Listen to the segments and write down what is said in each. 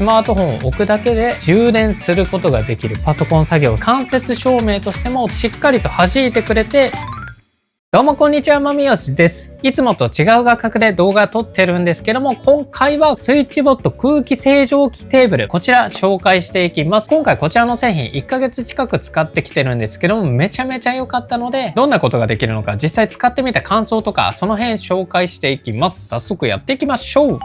スマートフォンを置くだけで充電することができるパソコン作業、間接照明としてもしっかりと弾いてくれて、どうもこんにちは、まみよしです。いつもと違う画角で動画撮ってるんですけども、今回はスイッチボット空気清浄機テーブル、こちら紹介していきます。今回こちらの製品1ヶ月近く使ってきてるんですけども、めちゃめちゃ良かったので、どんなことができるのか実際使ってみた感想とか、その辺紹介していきます。早速やっていきましょう。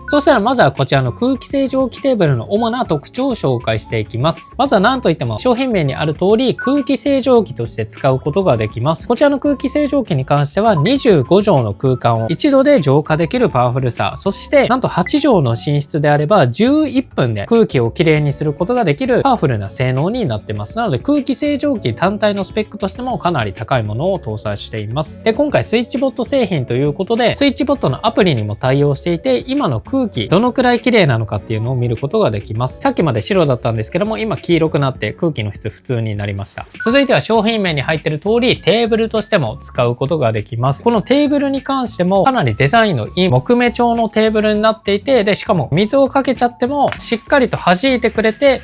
そしたらまずはこちらの空気清浄機テーブルの主な特徴を紹介していきます。まずは何といっても商品名にある通り空気清浄機として使うことができます。こちらの空気清浄機に関しては25畳の空間を一度で浄化できるパワフルさ、そしてなんと8畳の寝室であれば11分で空気をきれいにすることができるパワフルな性能になってます。なので空気清浄機単体のスペックとしてもかなり高いものを搭載しています。で、今回スイッチボット製品ということでスイッチボットのアプリにも対応していて、今の空気どのくらい綺麗なのかっていうのを見ることができます。さっきまで白だったんですけども、今黄色くなって空気の質普通になりました。続いては商品名に入っている通りテーブルとしても使うことができます。このテーブルに関してもかなりデザインのいい木目調のテーブルになっていて、でしかも水をかけちゃってもしっかりと弾いてくれて、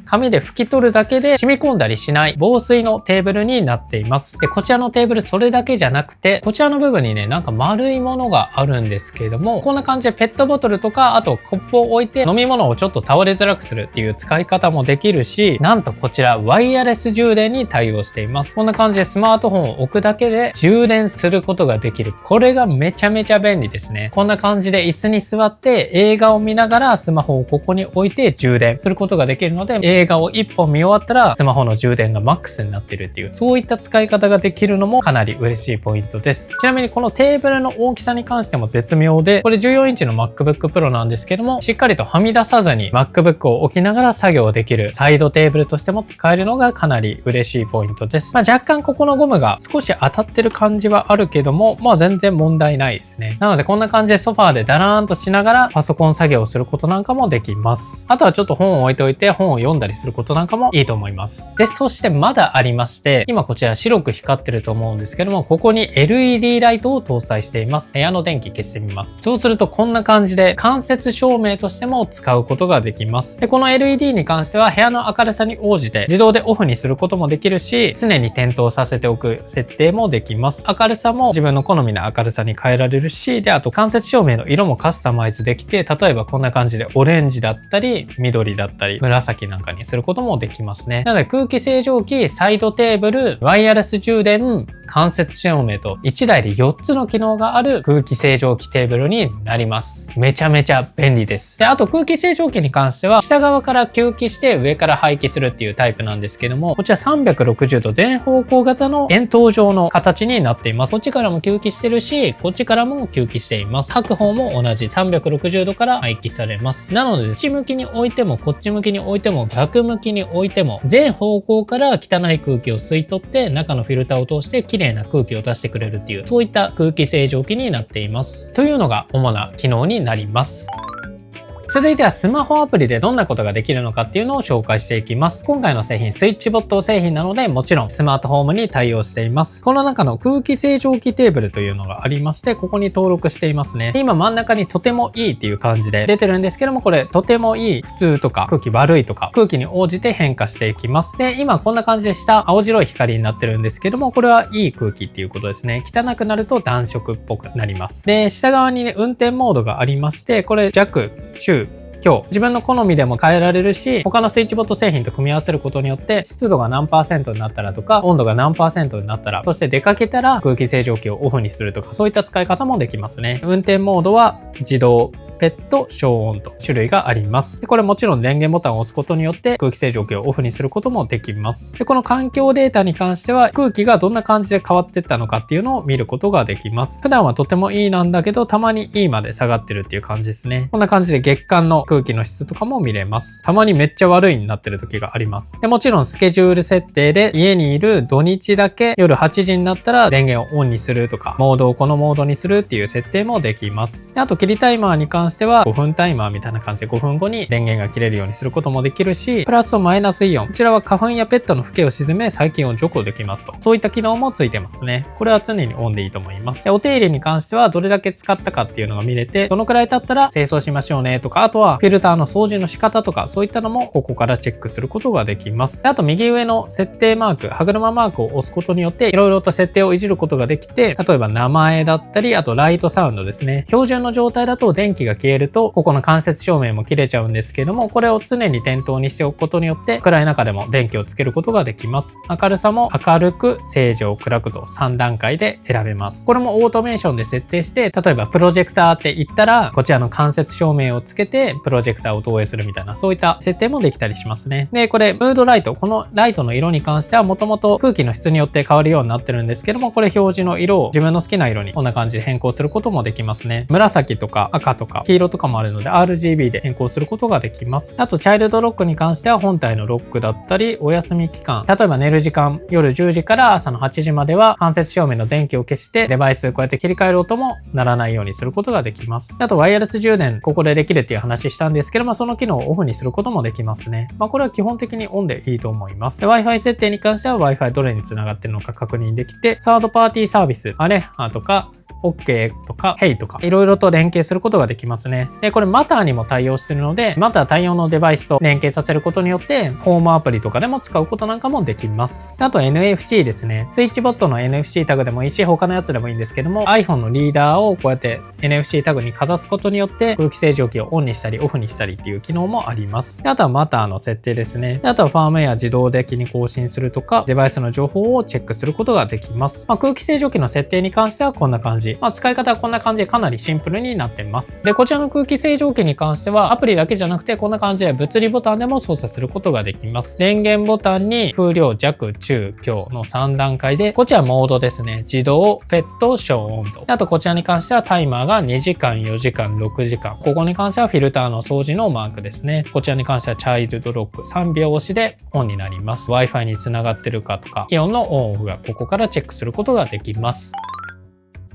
紙で拭き取るだけで染み込んだりしない防水のテーブルになっています。で、こちらのテーブルそれだけじゃなくて、こちらの部分にね、なんか丸いものがあるんですけれども、こんな感じでペットボトルとか、あとコップを置いて飲み物をちょっと倒れづらくするっていう使い方もできるし、なんとこちらワイヤレス充電に対応しています。こんな感じでスマートフォンを置くだけで充電することができる。これがめちゃめちゃ便利ですね。こんな感じで椅子に座って映画を見ながらスマホをここに置いて充電することができるので、映画を1本見終わったらスマホの充電がマックスになってるっていう、そういった使い方ができるのもかなり嬉しいポイントです。ちなみにこのテーブルの大きさに関しても絶妙で、これ14インチの MacBook Pro なんですけども、しっかりとはみ出さずに MacBook を置きながら作業できるサイドテーブルとしても使えるのがかなり嬉しいポイントです。若干ここのゴムが少し当たってる感じはあるけども、全然問題ないですね。なのでこんな感じでソファーでダラーンとしながらパソコン作業をすることなんかもできます。あとはちょっと本を置いておいて本を読んだりすることなんかもいいと思います。で、そしてまだありまして、今こちら白く光ってると思うんですけども、ここに LED ライトを搭載しています。部屋の電気消してみます。そうするとこんな感じで間接照明としても使うことができます。で、この LED に関しては部屋の明るさに応じて自動でオフにすることもできるし、常に点灯させておく設定もできます。明るさも自分の好みの明るさに変えられるし、で、あと間接照明の色もカスタマイズできて、例えばこんな感じでオレンジだったり緑だったり紫なんかにすることもできますね。なので空気清浄機、サイドテーブル、ワイヤレス充電、間接照明と1台で4つの機能がある空気清浄機テーブルになります。めちゃめちゃ便利です。で、あと空気清浄機に関しては下側から吸気して上から排気するっていうタイプなんですけども、こちら360度全方向型の円筒状の形になっています。こっちからも吸気してるし、こっちからも吸気しています。吐く方も同じ360度から排気されます。なので、こっち向きに置いてもこっち向きに置いても逆向きに置いても全方向から汚い空気を吸い取って中のフィルターを通して綺麗な空気を出してくれるっていう、そういった空気清浄機になっています。というのが主な機能になります。続いてはスマホアプリでどんなことができるのかっていうのを紹介していきます。今回の製品スイッチボット製品なので、もちろんスマートフォームに対応しています。この中の空気清浄機テーブルというのがありまして、ここに登録していますね。今真ん中にとてもいいっていう感じで出てるんですけども、これとてもいい、普通とか空気悪いとか空気に応じて変化していきます。で、今こんな感じで下青白い光になってるんですけども、これはいい空気っていうことですね。汚くなると暖色っぽくなります。で、下側にね運転モードがありまして、これ弱、中、強、自分の好みでも変えられるし、他のスイッチボット製品と組み合わせることによって湿度が何%になったらとか温度が何%になったら、そして出かけたら空気清浄機をオフにするとか、そういった使い方もできますね。運転モードは自動、ペット、消音と種類があります。で、これもちろん電源ボタンを押すことによって空気清浄機をオフにすることもできます。で、この環境データに関しては空気がどんな感じで変わっていったのかっていうのを見ることができます。普段はとてもいいなんだけど、たまにいいまで下がってるっていう感じですね。こんな感じで月間の空気の質とかも見れます。たまにめっちゃ悪いになってる時があります。で、もちろんスケジュール設定で家にいる土日だけ夜8時になったら電源をオンにするとか、モードをこのモードにするっていう設定もできます。で、あと切りタイマーに関関しては5分タイマーみたいな感じで5分後に電源が切れるようにすることもできるし、プラスとマイナスイオン、こちらは花粉やペットのフケを鎮め細菌を除去できますと、そういった機能もついてますね。これは常にオンでいいと思います。でお手入れに関してはどれだけ使ったかっていうのが見れて、どのくらい経ったら清掃しましょうねとか、あとはフィルターの掃除の仕方とか、そういったのもここからチェックすることができます。であと右上の設定マーク、歯車マークを押すことによっていろいろと設定をいじることができて、例えば名前だったり、あとライトサウンドですね。標準の状態だと電気が消えるとここの間接照明も切れちゃうんですけども、これを常に点灯にしておくことによって暗い中でも電気をつけることができます。明るさも明るく、正常、暗くと3段階で選べます。これもオートメーションで設定して、例えばプロジェクターって言ったらこちらの間接照明をつけてプロジェクターを投影するみたいな、そういった設定もできたりしますね。でこれムードライト、このライトの色に関してはもともと空気の質によって変わるようになってるんですけども、これ表示の色を自分の好きな色にこんな感じで変更することもできますね。紫とか赤とか黄色とかもあるので RGB で変更することができます。あとチャイルドロックに関しては本体のロックだったり、お休み期間、例えば寝る時間夜10時から朝の8時までは間接照明の電気を消してデバイスこうやって切り替える音も鳴らないようにすることができます。あとワイヤレス充電ここでできるっていう話したんですけども、その機能をオフにすることもできますね。これは基本的にオンでいいと思います。で Wi-Fi 設定に関しては Wi-Fi どれにつながっているのか確認できて、サードパーティーサービスアレハとかOK とか Hey とかいろいろと連携することができますね。でこれマターにも対応しているので、マター対応のデバイスと連携させることによってホームアプリとかでも使うことなんかもできます。あと NFC ですね。スイッチボットの NFC タグでもいいし、他のやつでもいいんですけども、 iPhone のリーダーをこうやって NFC タグにかざすことによって空気清浄機をオンにしたりオフにしたりっていう機能もあります。であとはマターの設定ですね。であとはファームウェア自動的に更新するとか、デバイスの情報をチェックすることができます。空気清浄機の設定に関してはこんな感じ。使い方はこんな感じでかなりシンプルになってます。でこちらの空気清浄機に関してはアプリだけじゃなくてこんな感じで物理ボタンでも操作することができます。電源ボタンに風量弱中強の3段階で、こちらモードですね。自動、ペット、小温度。あとこちらに関してはタイマーが2時間4時間6時間、ここに関してはフィルターの掃除のマークですね。こちらに関してはチャイルドロック3秒押しでオンになります。 Wi-Fi につながってるかとかイオンのオンオフがここからチェックすることができます。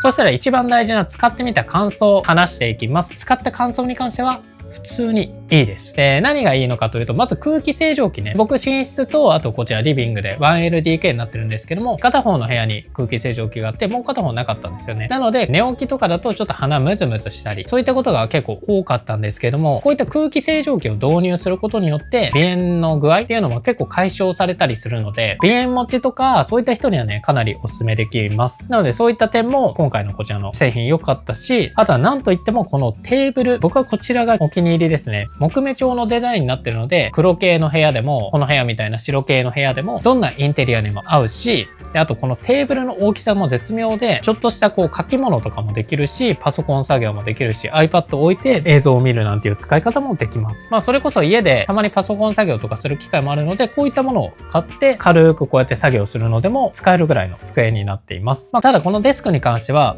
そしたら一番大事な使ってみた感想を話していきます。使った感想に関しては普通にいいです。で、何がいいのかというと、まず空気清浄機ね。僕、寝室と、あとこちらリビングで 1LDK になってるんですけども、片方の部屋に空気清浄機があって、もう片方なかったんですよね。なので、寝起きとかだとちょっと鼻ムズムズしたり、そういったことが結構多かったんですけども、こういった空気清浄機を導入することによって、鼻炎の具合っていうのも結構解消されたりするので、鼻炎持ちとか、そういった人にはね、かなりお勧めできます。なので、そういった点も、今回のこちらの製品良かったし、あとは何といってもこのテーブル、僕はこちらがお気に入りですね。木目調のデザインになってるので、黒系の部屋でもこの部屋みたいな白系の部屋でもどんなインテリアにも合うし、であとこのテーブルの大きさも絶妙で、ちょっとしたこう書き物とかもできるし、パソコン作業もできるし、 iPad を置いて映像を見るなんていう使い方もできます。それこそ家でたまにパソコン作業とかする機会もあるので、こういったものを買って軽くこうやって作業するのでも使えるぐらいの机になっています。ただこのデスクに関しては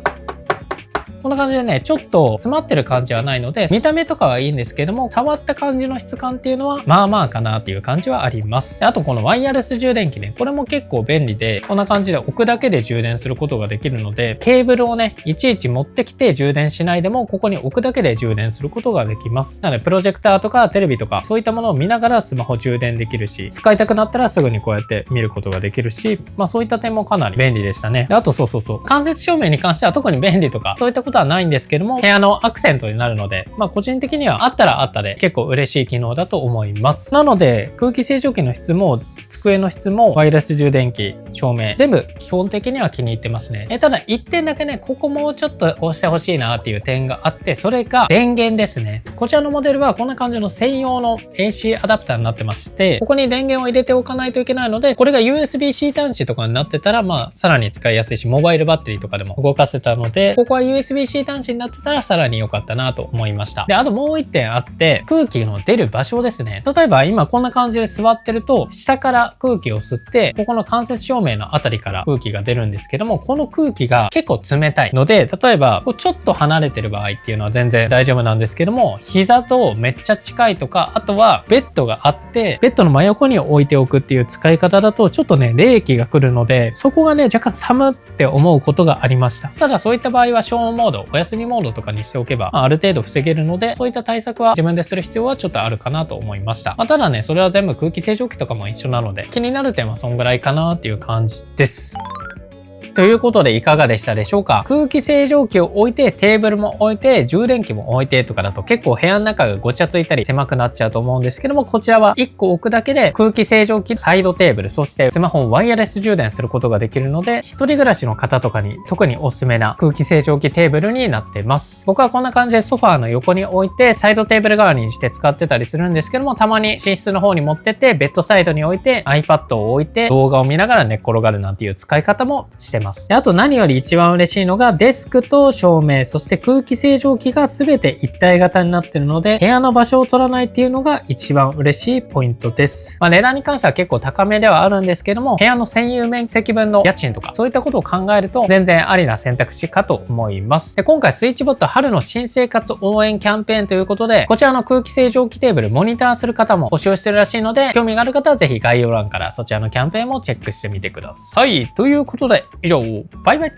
こんな感じでね、ちょっと詰まってる感じはないので、見た目とかはいいんですけども、触った感じの質感っていうのはまあまあかなっていう感じはあります。あとこのワイヤレス充電器ね、これも結構便利で、こんな感じで置くだけで充電することができるので、ケーブルをね、いちいち持ってきて充電しないでも、ここに置くだけで充電することができます。なのでプロジェクターとかテレビとかそういったものを見ながらスマホ充電できるし、使いたくなったらすぐにこうやって見ることができるし、そういった点もかなり便利でしたね。であとそう間接照明に関しては特に便利とかそういったことはないんですけども、部屋のアクセントになるので、個人的にはあったらあったで結構嬉しい機能だと思います。なので空気清浄機の質も机の質もワイヤレス充電器、照明全部基本的には気に入ってますね。ただ1点だけね、ここもうちょっとこうしてほしいなっていう点があって、それが電源ですね。こちらのモデルはこんな感じの専用の AC アダプターになってまして、ここに電源を入れておかないといけないので、これが USB-C 端子とかになってたらさらに使いやすいし、モバイルバッテリーとかでも動かせたので、ここは USB-C 端子になってたらさらに良かったなと思いました。であともう1点あって、空気の出る場所ですね。例えば今こんな感じで座ってると、下から空気を吸って、ここの間接照明のあたりから空気が出るんですけども、この空気が結構冷たいので、例えばちょっと離れてる場合っていうのは全然大丈夫なんですけども、膝とめっちゃ近いとか、あとはベッドがあってベッドの真横に置いておくっていう使い方だと、ちょっとね冷気が来るので、そこがね若干寒って思うことがありました。ただそういった場合は消音モーード、お休みモードとかにしておけば、ある程度防げるので、そういった対策は自分でする必要はちょっとあるかなと思いました。ただね、それは全部空気清浄機とかも一緒なので、気になる点はそんぐらいかなっていう感じです。ということでいかがでしたでしょうか。空気清浄機を置いて、テーブルも置いて、充電器も置いてとかだと結構部屋の中がごちゃついたり狭くなっちゃうと思うんですけども、こちらは1個置くだけで空気清浄機、サイドテーブル、そしてスマホをワイヤレス充電することができるので、一人暮らしの方とかに特におすすめな空気清浄機テーブルになってます。僕はこんな感じでソファーの横に置いて、サイドテーブル代わりにして使ってたりするんですけども、たまに寝室の方に持ってって、ベッドサイドに置いて iPad を置いて動画を見ながら寝っ転がるなんていう使い方もしてます。で、あと何より一番嬉しいのがデスクと照明、そして空気清浄機が全て一体型になっているので、部屋の場所を取らないっていうのが一番嬉しいポイントです。値段に関しては結構高めではあるんですけども、部屋の占有面積分の家賃とかそういったことを考えると全然ありな選択肢かと思います。で、今回スイッチボット春の新生活応援キャンペーンということで、こちらの空気清浄機テーブルモニターする方も募集してるらしいので、興味がある方はぜひ概要欄からそちらのキャンペーンもチェックしてみてください。ということで以上、バイバイ。